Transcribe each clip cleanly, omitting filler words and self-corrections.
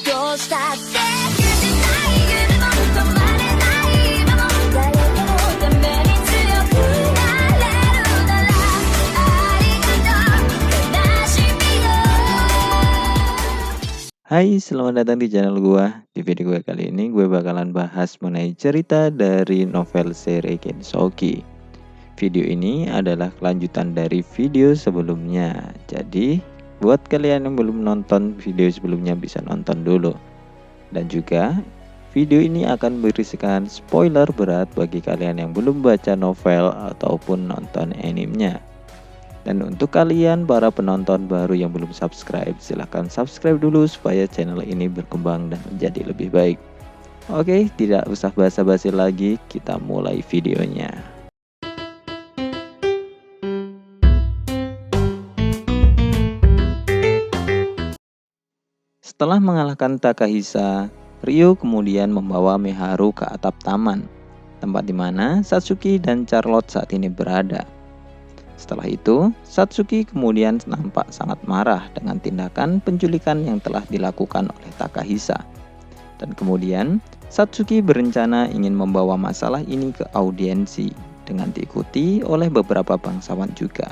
どうしたって許せない夢も止まれない今も誰かのために強くなれるならありがとう悲しみよ。 Hai, selamat datang di channel gua. Di video gue kali ini gue bakalan bahas mengenai cerita dari novel seri Kensoki. Video ini adalah kelanjutan dari video sebelumnya. Jadi, buat kalian yang belum nonton video sebelumnya bisa nonton dulu. Dan juga, video ini akan berisikan spoiler berat bagi kalian yang belum baca novel ataupun nonton animenya. Dan untuk kalian para penonton baru yang belum subscribe, silahkan subscribe dulu supaya channel ini berkembang dan menjadi lebih baik. Oke, tidak usah basa-basi lagi, kita mulai videonya. Setelah mengalahkan Takahisa, Ryo kemudian membawa Miharu ke atap taman, tempat di mana Satsuki dan Charlotte saat ini berada. Setelah itu, Satsuki kemudian nampak sangat marah dengan tindakan penculikan yang telah dilakukan oleh Takahisa. Dan kemudian, Satsuki berencana ingin membawa masalah ini ke audiensi dengan diikuti oleh beberapa bangsawan juga.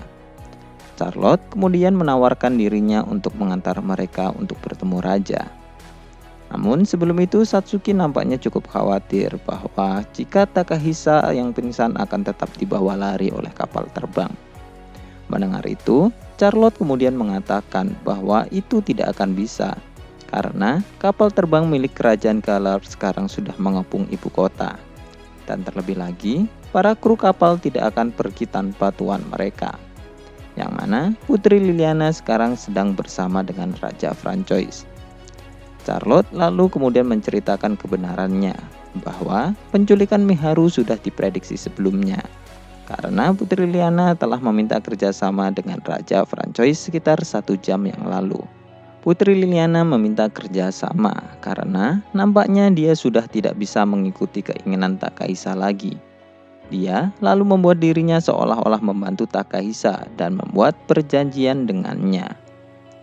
Charlotte kemudian menawarkan dirinya untuk mengantar mereka untuk bertemu raja. Namun sebelum itu Satsuki nampaknya cukup khawatir bahwa jika Takahisa yang pingsan akan tetap dibawa lari oleh kapal terbang. Mendengar itu, Charlotte kemudian mengatakan bahwa itu tidak akan bisa karena kapal terbang milik kerajaan Galar sekarang sudah mengepung ibu kota. Dan terlebih lagi, para kru kapal tidak akan pergi tanpa tuan mereka. Yang mana Putri Liliana sekarang sedang bersama dengan Raja Francois. Charlotte lalu kemudian menceritakan kebenarannya bahwa penculikan Miharu sudah diprediksi sebelumnya. Karena Putri Liliana telah meminta kerjasama dengan Raja Francois sekitar 1 jam yang lalu. Putri Liliana meminta kerjasama karena nampaknya dia sudah tidak bisa mengikuti keinginan Takahisa lagi. Dia lalu membuat dirinya seolah-olah membantu Takahisa dan membuat perjanjian dengannya.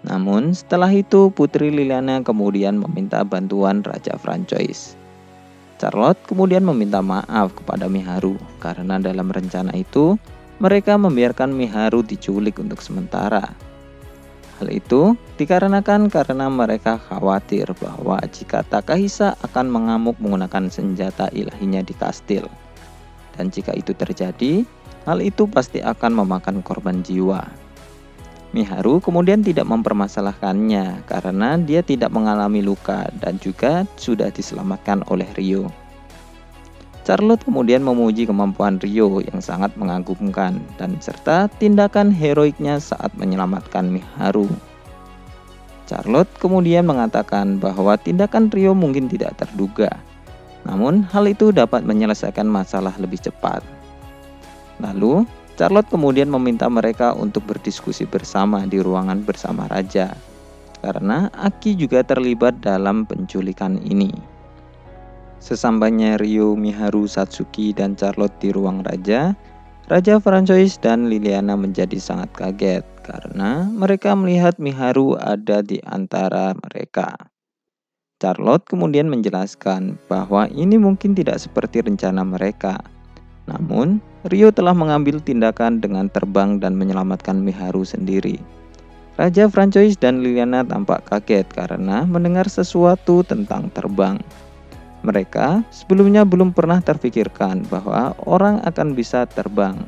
Namun setelah itu Putri Liliana kemudian meminta bantuan Raja Francois. Charlotte kemudian meminta maaf kepada Miharu karena dalam rencana itu mereka membiarkan Miharu diculik untuk sementara. Hal itu dikarenakan karena mereka khawatir bahwa jika Takahisa akan mengamuk menggunakan senjata ilahinya di kastil. Dan jika itu terjadi, hal itu pasti akan memakan korban jiwa. Miharu kemudian tidak mempermasalahkannya karena dia tidak mengalami luka dan juga sudah diselamatkan oleh Ryo. Charlotte kemudian memuji kemampuan Ryo yang sangat mengagumkan dan serta tindakan heroiknya saat menyelamatkan Miharu. Charlotte kemudian mengatakan bahwa tindakan Ryo mungkin tidak terduga. Namun hal itu dapat menyelesaikan masalah lebih cepat. Lalu Charlotte kemudian meminta mereka untuk berdiskusi bersama di ruangan bersama raja. Karena Aki juga terlibat dalam penculikan ini. Sesampainya Ryo, Miharu, Satsuki, dan Charlotte di ruang raja, Raja Francois dan Liliana menjadi sangat kaget karena mereka melihat Miharu ada di antara mereka. Charlotte kemudian menjelaskan bahwa ini mungkin tidak seperti rencana mereka. Namun, Ryo telah mengambil tindakan dengan terbang dan menyelamatkan Miharu sendiri. Raja Francois dan Liliana tampak kaget karena mendengar sesuatu tentang terbang. Mereka sebelumnya belum pernah terfikirkan bahwa orang akan bisa terbang.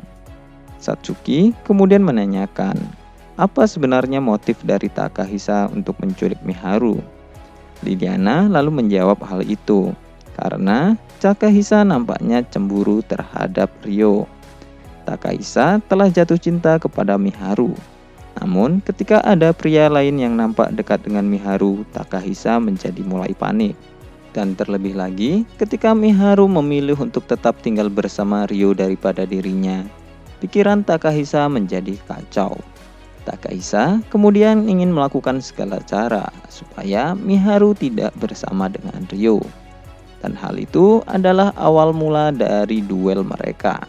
Satsuki kemudian menanyakan, apa sebenarnya motif dari Takahisa untuk menculik Miharu? Liliana lalu menjawab hal itu karena Takahisa nampaknya cemburu terhadap Ryo. Takahisa telah jatuh cinta kepada Miharu. Namun ketika ada pria lain yang nampak dekat dengan Miharu, Takahisa menjadi mulai panik. Dan terlebih lagi ketika Miharu memilih untuk tetap tinggal bersama Ryo daripada dirinya, pikiran Takahisa menjadi kacau. Takahisa kemudian ingin melakukan segala cara supaya Miharu tidak bersama dengan Ryo. Dan hal itu adalah awal mula dari duel mereka.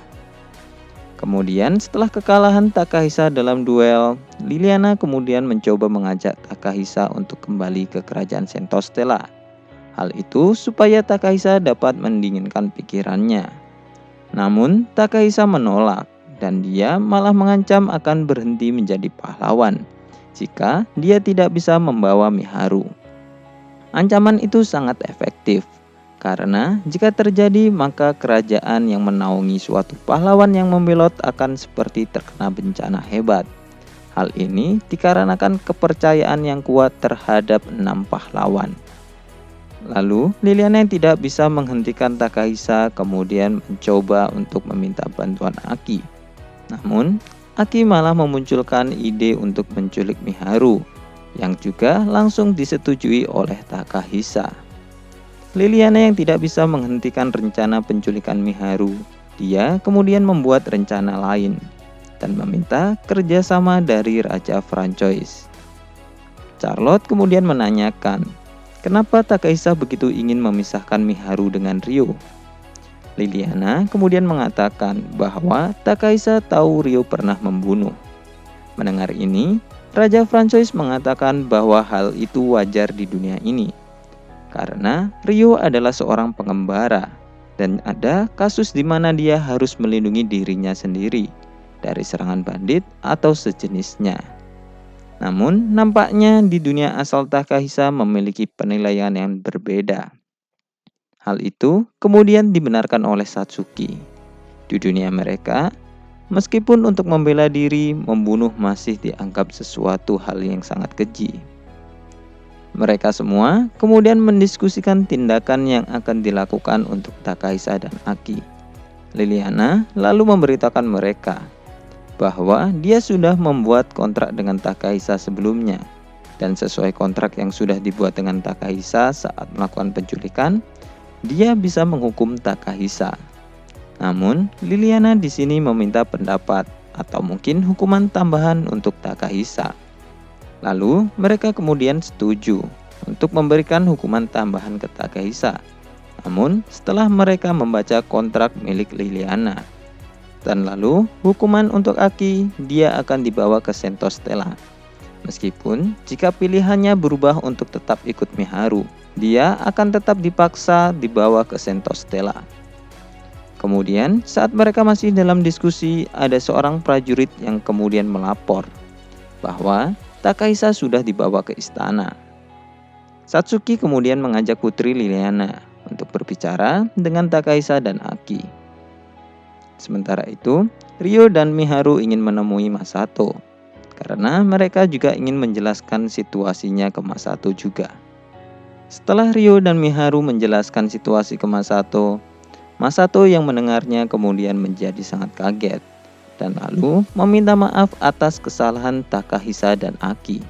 Kemudian setelah kekalahan Takahisa dalam duel, Liliana kemudian mencoba mengajak Takahisa untuk kembali ke kerajaan Sento Stella. Hal itu supaya Takahisa dapat mendinginkan pikirannya. Namun Takahisa menolak dan dia malah mengancam akan berhenti menjadi pahlawan jika dia tidak bisa membawa Miharu. Ancaman itu sangat efektif karena jika terjadi maka kerajaan yang menaungi suatu pahlawan yang membelot akan seperti terkena bencana hebat. Hal ini dikarenakan kepercayaan yang kuat terhadap 6 pahlawan. Lalu Liliana yang tidak bisa menghentikan Takahisa kemudian mencoba untuk meminta bantuan Aki. Namun Aki malah memunculkan ide untuk menculik Miharu yang juga langsung disetujui oleh Takahisa. Liliana yang tidak bisa menghentikan rencana penculikan Miharu, dia kemudian membuat rencana lain dan meminta kerjasama dari Raja Francois. Charlotte kemudian menanyakan, kenapa Takahisa begitu ingin memisahkan Miharu dengan Ryo? Liliana kemudian mengatakan bahwa Takahisa tahu Ryo pernah membunuh. Mendengar ini, Raja Francois mengatakan bahwa hal itu wajar di dunia ini. Karena Ryo adalah seorang pengembara dan ada kasus di mana dia harus melindungi dirinya sendiri dari serangan bandit atau sejenisnya. Namun nampaknya di dunia asal Takahisa memiliki penilaian yang berbeda. Hal itu kemudian dibenarkan oleh Satsuki. Di dunia mereka, meskipun untuk membela diri, membunuh masih dianggap sesuatu hal yang sangat keji. Mereka semua kemudian mendiskusikan tindakan yang akan dilakukan untuk Takahisa dan Aki. Liliana lalu memberitakan mereka bahwa dia sudah membuat kontrak dengan Takahisa sebelumnya, dan sesuai kontrak yang sudah dibuat dengan Takahisa saat melakukan penculikan, dia bisa menghukum Takahisa. Namun, Liliana di sini meminta pendapat atau mungkin hukuman tambahan untuk Takahisa. Lalu, mereka kemudian setuju untuk memberikan hukuman tambahan ke Takahisa. Namun, setelah mereka membaca kontrak milik Liliana. Dan lalu, hukuman untuk Aki, dia akan dibawa ke Sento Stella. Meskipun, jika pilihannya berubah untuk tetap ikut Miharu, dia akan tetap dipaksa dibawa ke Sento Stella. Kemudian, saat mereka masih dalam diskusi, ada seorang prajurit yang kemudian melapor bahwa Takahisa sudah dibawa ke istana. Satsuki kemudian mengajak putri Liliana untuk berbicara dengan Takahisa dan Aki. Sementara itu, Ryo dan Miharu ingin menemui Masato karena mereka juga ingin menjelaskan situasinya ke Masato juga. Setelah Ryo dan Miharu menjelaskan situasi ke Masato, Masato yang mendengarnya kemudian menjadi sangat kaget dan lalu meminta maaf atas kesalahan Takahisa dan Aki.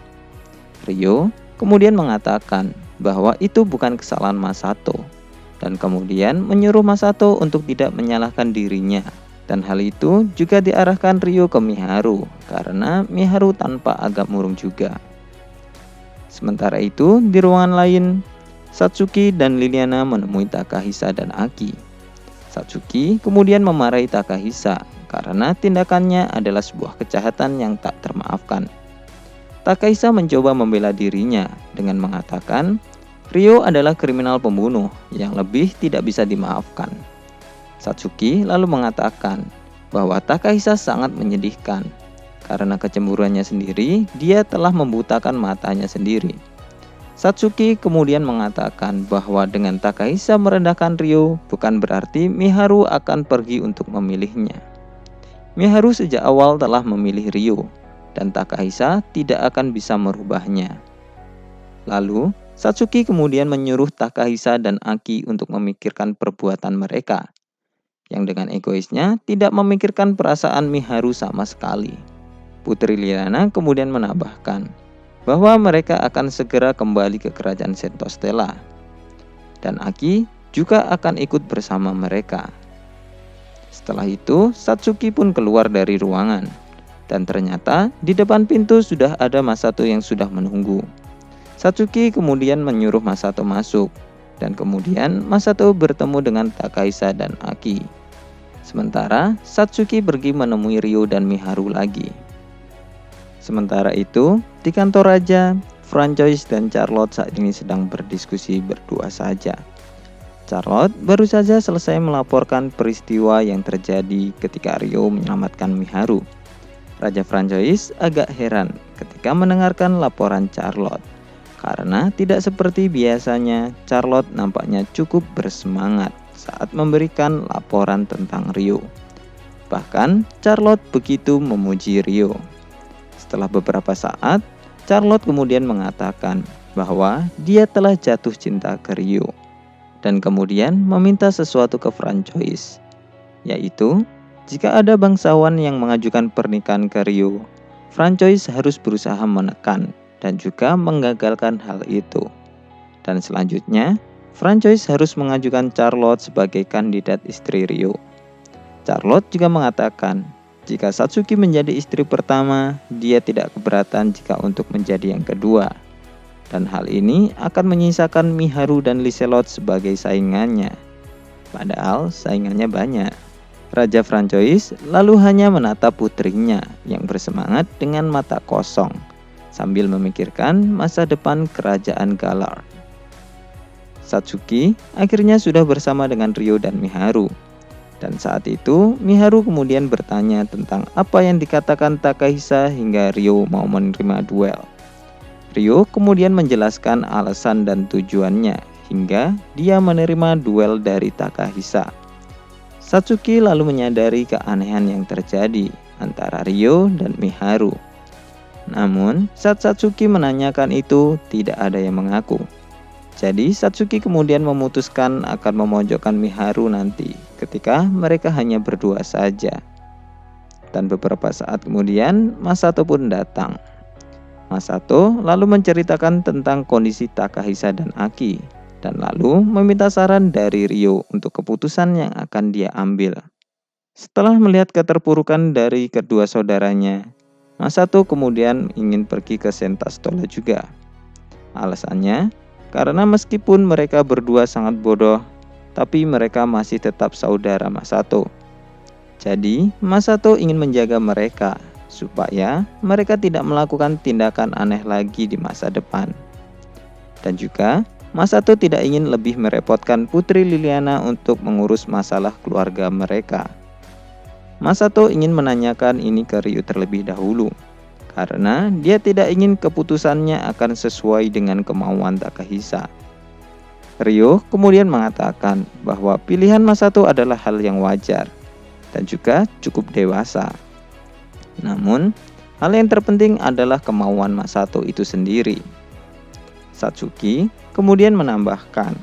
Ryo kemudian mengatakan bahwa itu bukan kesalahan Masato dan kemudian menyuruh Masato untuk tidak menyalahkan dirinya, dan hal itu juga diarahkan Ryo ke Miharu karena Miharu tanpa agak murung juga. Sementara itu di ruangan lain, Satsuki dan Liliana menemui Takahisa dan Aki. Satsuki kemudian memarahi Takahisa karena tindakannya adalah sebuah kejahatan yang tak termaafkan. Takahisa mencoba membela dirinya dengan mengatakan Ryo adalah kriminal pembunuh yang lebih tidak bisa dimaafkan. Satsuki lalu mengatakan bahwa Takahisa sangat menyedihkan karena kecemburuannya sendiri, dia telah membutakan matanya sendiri. Satsuki kemudian mengatakan bahwa dengan Takahisa merendahkan Ryo bukan berarti Miharu akan pergi untuk memilihnya. Miharu sejak awal telah memilih Ryo dan Takahisa tidak akan bisa merubahnya. Lalu, Satsuki kemudian menyuruh Takahisa dan Aki untuk memikirkan perbuatan mereka, yang dengan egoisnya tidak memikirkan perasaan Miharu sama sekali. Putri Liliana kemudian menambahkan bahwa mereka akan segera kembali ke kerajaan Sento Stella, dan Aki juga akan ikut bersama mereka. Setelah itu, Satsuki pun keluar dari ruangan, dan ternyata di depan pintu sudah ada Masato yang sudah menunggu. Satsuki kemudian menyuruh Masato masuk, dan kemudian Masato bertemu dengan Takahisa dan Aki. Sementara Satsuki pergi menemui Ryo dan Miharu lagi. Sementara itu, di kantor raja, Francois dan Charlotte saat ini sedang berdiskusi berdua saja. Charlotte baru saja selesai melaporkan peristiwa yang terjadi ketika Ryo menyelamatkan Miharu. Raja Francois agak heran ketika mendengarkan laporan Charlotte, karena tidak seperti biasanya Charlotte nampaknya cukup bersemangat saat memberikan laporan tentang Ryo. Bahkan Charlotte begitu memuji Ryo. Setelah beberapa saat, Charlotte kemudian mengatakan bahwa dia telah jatuh cinta ke Ryo dan kemudian meminta sesuatu ke Francois, yaitu jika ada bangsawan yang mengajukan pernikahan ke Ryo, Francois harus berusaha menekan dan juga menggagalkan hal itu. Dan selanjutnya, Francois harus mengajukan Charlotte sebagai kandidat istri Ryo. Charlotte juga mengatakan, jika Satsuki menjadi istri pertama, dia tidak keberatan jika untuk menjadi yang kedua. Dan hal ini akan menyisakan Miharu dan Liselot sebagai saingannya. Padahal saingannya banyak. Raja Francois lalu hanya menatap putrinya yang bersemangat dengan mata kosong, sambil memikirkan masa depan kerajaan Galar. Satsuki akhirnya sudah bersama dengan Ryo dan Miharu. Dan saat itu, Miharu kemudian bertanya tentang apa yang dikatakan Takahisa hingga Ryo mau menerima duel. Ryo kemudian menjelaskan alasan dan tujuannya hingga dia menerima duel dari Takahisa. Satsuki lalu menyadari keanehan yang terjadi antara Ryo dan Miharu. Namun, saat Satsuki menanyakan itu, tidak ada yang mengaku. Jadi Satsuki kemudian memutuskan akan memojokkan Miharu nanti ketika mereka hanya berdua saja. Dan beberapa saat kemudian Masato pun datang. Masato lalu menceritakan tentang kondisi Takahisa dan Aki, dan lalu meminta saran dari Ryo untuk keputusan yang akan dia ambil. Setelah melihat keterpurukan dari kedua saudaranya, Masato kemudian ingin pergi ke Sentastola juga. Alasannya, karena meskipun mereka berdua sangat bodoh, tapi mereka masih tetap saudara Masato. Jadi, Masato ingin menjaga mereka, supaya mereka tidak melakukan tindakan aneh lagi di masa depan. Dan juga, Masato tidak ingin lebih merepotkan Putri Liliana untuk mengurus masalah keluarga mereka. Masato ingin menanyakan ini ke Ryo terlebih dahulu, karena dia tidak ingin keputusannya akan sesuai dengan kemauan Takahisa. Ryo kemudian mengatakan bahwa pilihan Masato adalah hal yang wajar dan juga cukup dewasa. Namun, hal yang terpenting adalah kemauan Masato itu sendiri. Satsuki kemudian menambahkan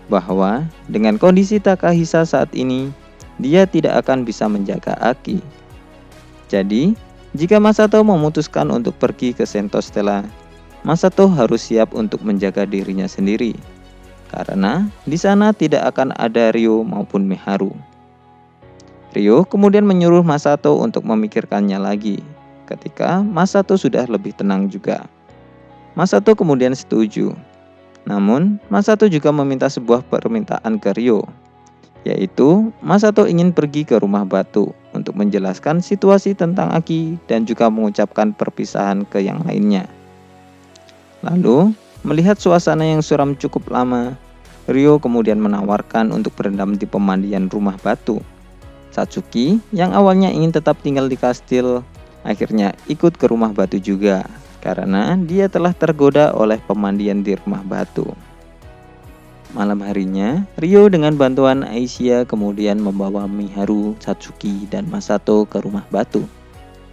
bahwa dengan kondisi Takahisa saat ini, dia tidak akan bisa menjaga Aki. Jadi, jika Masato memutuskan untuk pergi ke Sentostella, Masato harus siap untuk menjaga dirinya sendiri, karena di sana tidak akan ada Ryo maupun Miharu. Ryo kemudian menyuruh Masato untuk memikirkannya lagi, ketika Masato sudah lebih tenang juga. Masato kemudian setuju, namun Masato juga meminta sebuah permintaan ke Ryo, yaitu Masato ingin pergi ke rumah batu untuk menjelaskan situasi tentang Aki dan juga mengucapkan perpisahan ke yang lainnya. Lalu, melihat suasana yang suram cukup lama, Ryo kemudian menawarkan untuk berendam di pemandian rumah batu. Satsuki yang awalnya ingin tetap tinggal di kastil, akhirnya ikut ke rumah batu juga, karena dia telah tergoda oleh pemandian di rumah batu. Malam harinya, Ryo dengan bantuan Aisyah kemudian membawa Miharu, Satsuki, dan Masato ke rumah batu.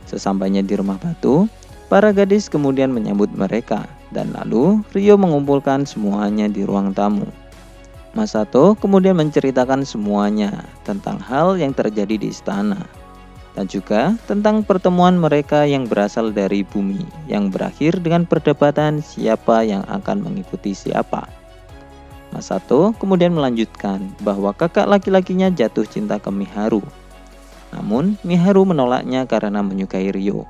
Sesampainya di rumah batu, para gadis kemudian menyambut mereka, dan lalu Ryo mengumpulkan semuanya di ruang tamu. Masato kemudian menceritakan semuanya tentang hal yang terjadi di istana, dan juga tentang pertemuan mereka yang berasal dari bumi, yang berakhir dengan perdebatan siapa yang akan mengikuti siapa. Masato kemudian melanjutkan bahwa kakak laki-lakinya jatuh cinta ke Miharu. Namun Miharu menolaknya karena menyukai Ryo.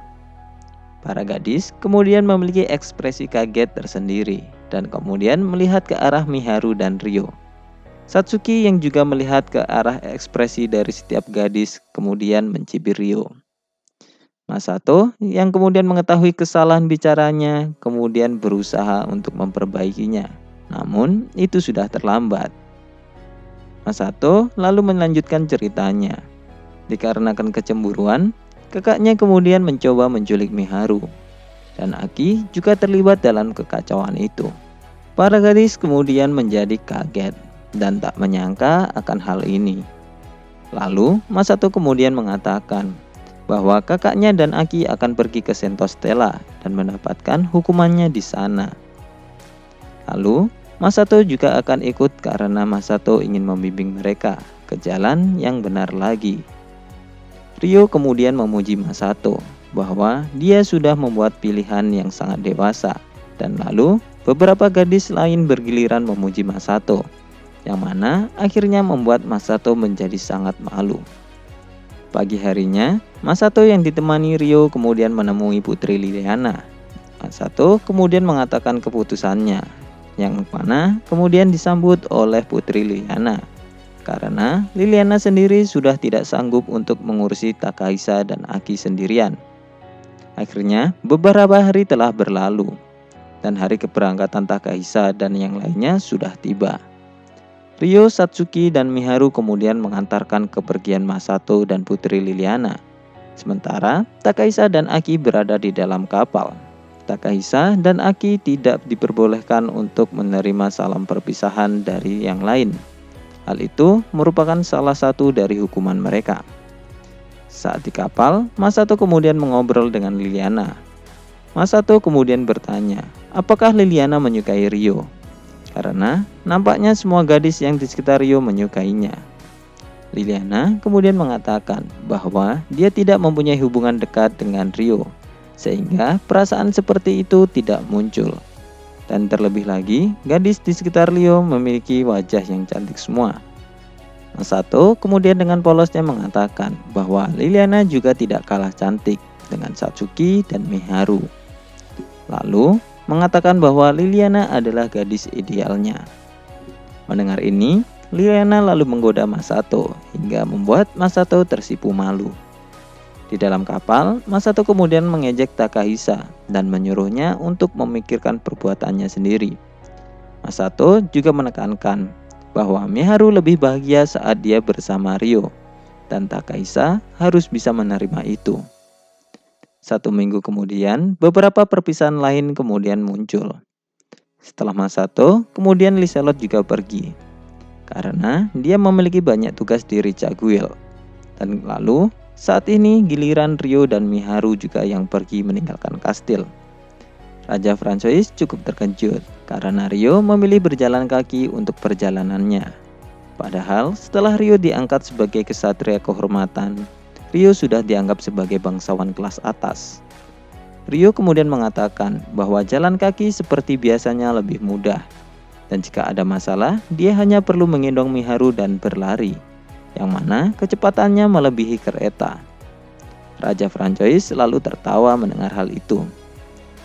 Para gadis kemudian memiliki ekspresi kaget tersendiri dan kemudian melihat ke arah Miharu dan Ryo. Satsuki yang juga melihat ke arah ekspresi dari setiap gadis kemudian mencibir Ryo. Masato yang kemudian mengetahui kesalahan bicaranya kemudian berusaha untuk memperbaikinya. Namun itu sudah terlambat. Masato lalu melanjutkan ceritanya. Dikarenakan kecemburuan, kakaknya kemudian mencoba menculik Miharu. Dan Aki juga terlibat dalam kekacauan itu. Para gadis kemudian menjadi kaget dan tak menyangka akan hal ini. Lalu Masato kemudian mengatakan bahwa kakaknya dan Aki akan pergi ke Sentostella dan mendapatkan hukumannya di sana. Lalu Masato juga akan ikut karena Masato ingin membimbing mereka ke jalan yang benar lagi. Ryo kemudian memuji Masato bahwa dia sudah membuat pilihan yang sangat dewasa, dan lalu beberapa gadis lain bergiliran memuji Masato, yang mana akhirnya membuat Masato menjadi sangat malu. Pagi harinya, Masato yang ditemani Ryo kemudian menemui Putri Liliana. Masato kemudian mengatakan keputusannya, yang mana kemudian disambut oleh Putri Liliana. Karena Liliana sendiri sudah tidak sanggup untuk mengurusi Takahisa dan Aki sendirian. Akhirnya, beberapa hari telah berlalu, dan hari keberangkatan Takahisa dan yang lainnya sudah tiba. Ryo, Satsuki, dan Miharu kemudian mengantarkan kepergian Masato dan Putri Liliana. Sementara Takahisa dan Aki berada di dalam kapal. Takahisa dan Aki tidak diperbolehkan untuk menerima salam perpisahan dari yang lain. Hal itu merupakan salah satu dari hukuman mereka. Saat di kapal, Masato kemudian mengobrol dengan Liliana. Masato kemudian bertanya, apakah Liliana menyukai Ryo? Karena nampaknya semua gadis yang di sekitar Ryo menyukainya. Liliana kemudian mengatakan bahwa dia tidak mempunyai hubungan dekat dengan Ryo, sehingga perasaan seperti itu tidak muncul. Dan terlebih lagi, gadis di sekitar Ryo memiliki wajah yang cantik semua. Masato kemudian dengan polosnya mengatakan bahwa Liliana juga tidak kalah cantik dengan Satsuki dan Miharu. Lalu mengatakan bahwa Liliana adalah gadis idealnya. Mendengar ini, Liliana lalu menggoda Masato hingga membuat Masato tersipu malu. Di dalam kapal, Masato kemudian mengejek Takahisa dan menyuruhnya untuk memikirkan perbuatannya sendiri. Masato juga menekankan bahwa Miharu lebih bahagia saat dia bersama Ryo, dan Takahisa harus bisa menerima itu. 1 minggu kemudian, beberapa perpisahan lain kemudian muncul. Setelah Masato, kemudian Liselot juga pergi. Karena dia memiliki banyak tugas di Richaguil. Dan lalu, saat ini giliran Ryo dan Miharu juga yang pergi meninggalkan kastil. Raja Francois cukup terkejut karena Ryo memilih berjalan kaki untuk perjalanannya. Padahal setelah Ryo diangkat sebagai kesatria kehormatan, Ryo sudah dianggap sebagai bangsawan kelas atas. Ryo kemudian mengatakan bahwa jalan kaki seperti biasanya lebih mudah, dan jika ada masalah, dia hanya perlu menggendong Miharu dan berlari, yang mana kecepatannya melebihi kereta. Raja Francois lalu tertawa mendengar hal itu,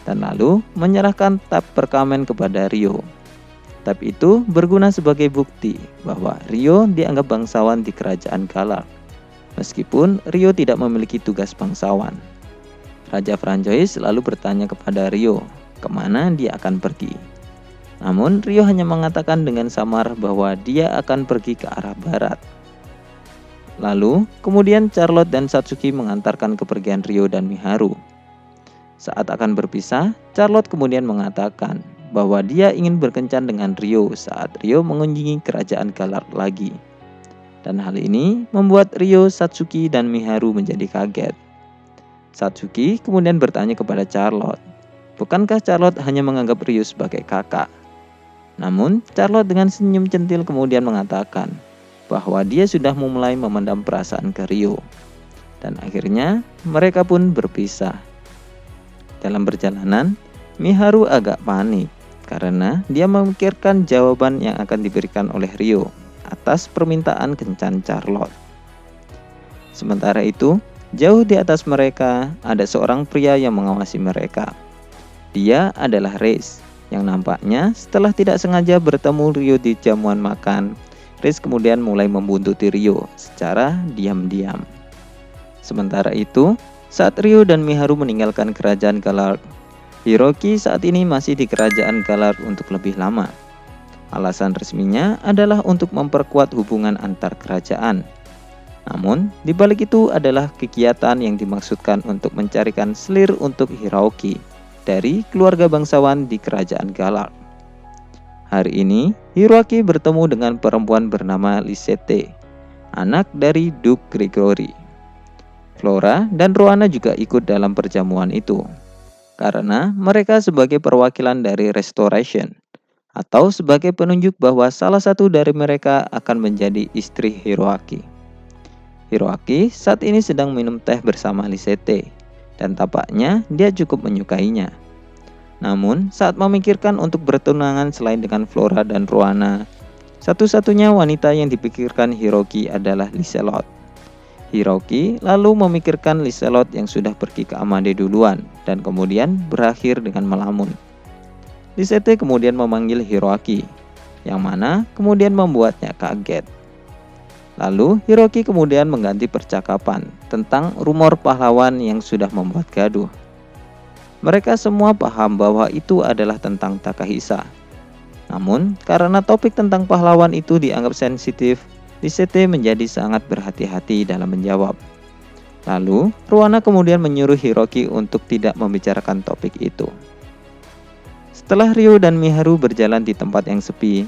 dan lalu menyerahkan tab perkamen kepada Ryo. Tab itu berguna sebagai bukti bahwa Ryo dianggap bangsawan di kerajaan Galar. Meskipun Ryo tidak memiliki tugas bangsawan. Raja Francois lalu bertanya kepada Ryo kemana dia akan pergi. Namun Ryo hanya mengatakan dengan samar bahwa dia akan pergi ke arah barat. Lalu kemudian Charlotte dan Satsuki mengantarkan kepergian Ryo dan Miharu. Saat akan berpisah, Charlotte kemudian mengatakan bahwa dia ingin berkencan dengan Ryo saat Ryo mengunjungi kerajaan Galar lagi. Dan hal ini membuat Ryo, Satsuki, dan Miharu menjadi kaget. Satsuki kemudian bertanya kepada Charlotte, bukankah Charlotte hanya menganggap Ryo sebagai kakak? Namun Charlotte dengan senyum centil kemudian mengatakan bahwa dia sudah memulai memendam perasaan ke Ryo. Dan akhirnya mereka pun berpisah. Dalam perjalanan, Miharu agak panik karena dia memikirkan jawaban yang akan diberikan oleh Ryo atas permintaan kencan Charlotte. Sementara itu, jauh di atas mereka ada seorang pria yang mengawasi mereka. Dia adalah Reis, yang nampaknya setelah tidak sengaja bertemu Ryo di jamuan makan, Riz kemudian mulai membuntuti Ryo secara diam-diam. Sementara itu, saat Ryo dan Miharu meninggalkan kerajaan Galar, Hiroki saat ini masih di kerajaan Galar untuk lebih lama. Alasan resminya adalah untuk memperkuat hubungan antar kerajaan. Namun, di balik itu adalah kegiatan yang dimaksudkan untuk mencarikan selir untuk Hiroki dari keluarga bangsawan di kerajaan Galar. Hari ini, Hiroki bertemu dengan perempuan bernama Lisette, anak dari Duke Gregory. Flora dan Roana juga ikut dalam perjamuan itu, karena mereka sebagai perwakilan dari Restoration, atau sebagai penunjuk bahwa salah satu dari mereka akan menjadi istri Hiroaki. Hiroaki saat ini sedang minum teh bersama Lisette, dan tampaknya dia cukup menyukainya. Namun, saat memikirkan untuk bertunangan selain dengan Flora dan Roana, satu-satunya wanita yang dipikirkan Hiroki adalah Liselot. Hiroki lalu memikirkan Liselot yang sudah pergi ke Amade duluan, dan kemudian berakhir dengan melamun. Lisette kemudian memanggil Hiroki, yang mana kemudian membuatnya kaget. Lalu Hiroki kemudian mengganti percakapan tentang rumor pahlawan yang sudah membuat gaduh. Mereka semua paham bahwa itu adalah tentang Takahisa. Namun, karena topik tentang pahlawan itu dianggap sensitif, Lisette menjadi sangat berhati-hati dalam menjawab. Lalu, Roana kemudian menyuruh Hiroki untuk tidak membicarakan topik itu. Setelah Ryo dan Miharu berjalan di tempat yang sepi,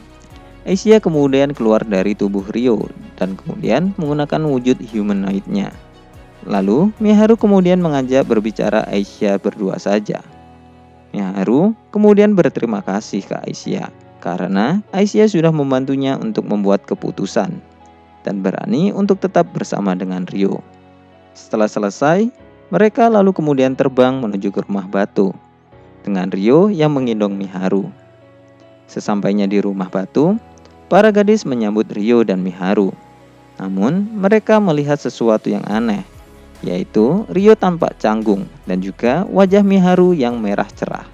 Aisha kemudian keluar dari tubuh Ryo dan kemudian menggunakan wujud humanoid-nya. Lalu, Miharu kemudian mengajak berbicara Aisha berdua saja. Miharu kemudian berterima kasih ke Aisha karena Aisha sudah membantunya untuk membuat keputusan dan berani untuk tetap bersama dengan Ryo. Setelah selesai, mereka lalu kemudian terbang menuju ke rumah batu dengan Ryo yang menggendong Miharu. Sesampainya di rumah batu, para gadis menyambut Ryo dan Miharu. Namun, mereka melihat sesuatu yang aneh, yaitu Ryo tampak canggung dan juga wajah Miharu yang merah cerah.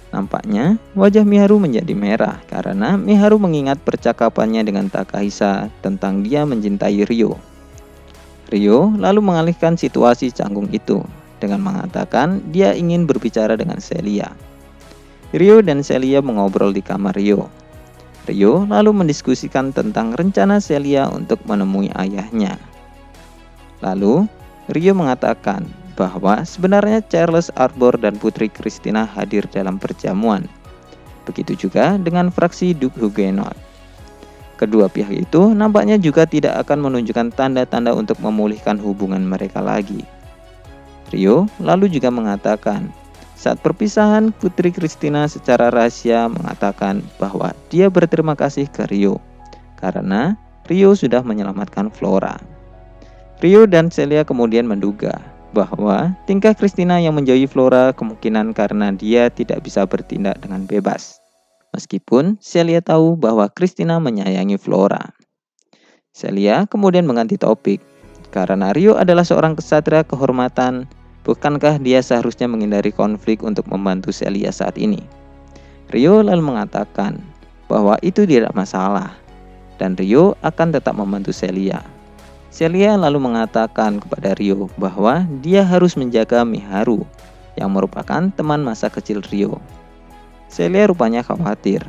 Nampaknya, wajah Miharu menjadi merah karena Miharu mengingat percakapannya dengan Takahisa tentang dia mencintai Ryo. Ryo lalu mengalihkan situasi canggung itu dengan mengatakan dia ingin berbicara dengan Celia. Ryo dan Celia mengobrol di kamar Ryo. Ryo lalu mendiskusikan tentang rencana Celia untuk menemui ayahnya. Lalu, Ryo mengatakan bahwa sebenarnya Charles Arbor dan Putri Christina hadir dalam perjamuan. Begitu juga dengan fraksi Duke Huguenot. Kedua pihak itu nampaknya juga tidak akan menunjukkan tanda-tanda untuk memulihkan hubungan mereka lagi. Ryo lalu juga mengatakan, saat perpisahan Putri Christina secara rahasia mengatakan bahwa dia berterima kasih ke Ryo karena Ryo sudah menyelamatkan Flora. Ryo dan Celia kemudian menduga bahwa tingkah Christina yang menjauhi Flora kemungkinan karena dia tidak bisa bertindak dengan bebas. Meskipun Celia tahu bahwa Christina menyayangi Flora. Celia kemudian mengganti topik. Karena Ryo adalah seorang ksatria kehormatan, bukankah dia seharusnya menghindari konflik untuk membantu Celia saat ini? Ryo lalu mengatakan bahwa itu tidak masalah, dan Ryo akan tetap membantu Celia. Celia lalu mengatakan kepada Ryo bahwa dia harus menjaga Miharu, yang merupakan teman masa kecil Ryo. Celia rupanya khawatir,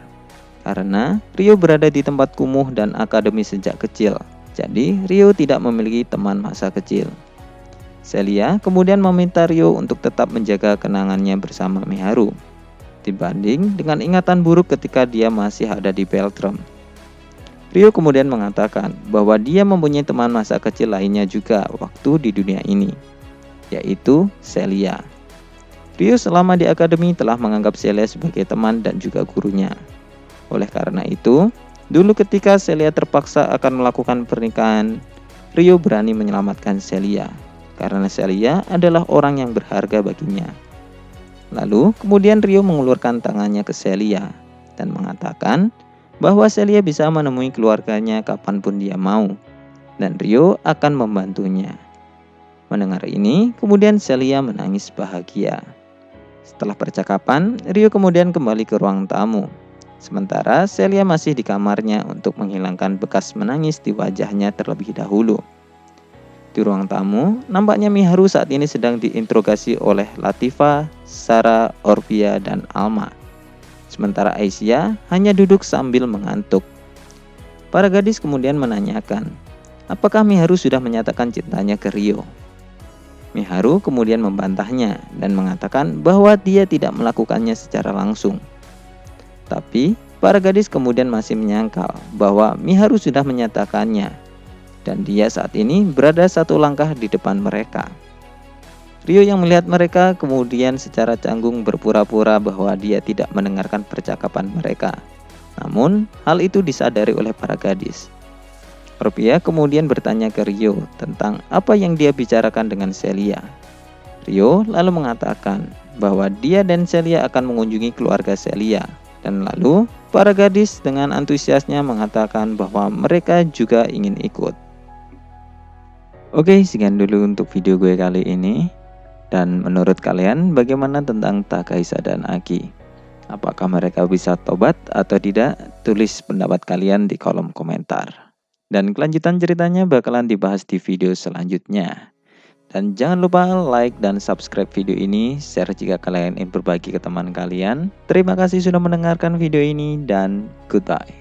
karena Ryo berada di tempat kumuh dan akademi sejak kecil, jadi Ryo tidak memiliki teman masa kecil. Celia kemudian meminta Ryo untuk tetap menjaga kenangannya bersama Miharu, dibanding dengan ingatan buruk ketika dia masih ada di Beltrum. Ryo kemudian mengatakan bahwa dia mempunyai teman masa kecil lainnya juga waktu di dunia ini, yaitu Celia. Ryo selama di akademi telah menganggap Celia sebagai teman dan juga gurunya. Oleh karena itu, dulu ketika Celia terpaksa akan melakukan pernikahan, Ryo berani menyelamatkan Celia, karena Celia adalah orang yang berharga baginya. Lalu kemudian Ryo mengulurkan tangannya ke Celia dan mengatakan bahwa Celia bisa menemui keluarganya kapanpun dia mau, dan Ryo akan membantunya. Mendengar ini, kemudian Celia menangis bahagia. Setelah percakapan, Ryo kemudian kembali ke ruang tamu, Sementara Celia masih di kamarnya untuk menghilangkan bekas menangis di wajahnya terlebih dahulu. Di ruang tamu, nampaknya Miharu saat ini sedang diinterogasi oleh Latifa, Sarah, Orvia, dan Alma. Sementara Aisyah hanya duduk sambil mengantuk. Para gadis kemudian menanyakan, apakah Miharu sudah menyatakan cintanya ke Rio? Miharu kemudian membantahnya dan mengatakan bahwa dia tidak melakukannya secara langsung. Tapi, para gadis kemudian masih menyangkal bahwa Miharu sudah menyatakannya, dan dia saat ini berada satu langkah di depan mereka. Rio yang melihat mereka kemudian secara canggung berpura-pura bahwa dia tidak mendengarkan percakapan mereka. Namun, hal itu disadari oleh para gadis. Orvia kemudian bertanya ke Rio tentang apa yang dia bicarakan dengan Celia. Rio lalu mengatakan bahwa dia dan Celia akan mengunjungi keluarga Celia. Dan lalu, para gadis dengan antusiasnya mengatakan bahwa mereka juga ingin ikut. Oke, sekian dulu untuk video gue kali ini. Dan menurut kalian, bagaimana tentang Takahisa dan Aki? Apakah mereka bisa tobat atau tidak? Tulis pendapat kalian di kolom komentar. Dan kelanjutan ceritanya bakalan dibahas di video selanjutnya. Dan jangan lupa like dan subscribe video ini, share jika kalian ingin berbagi ke teman kalian. Terima kasih sudah mendengarkan video ini dan goodbye.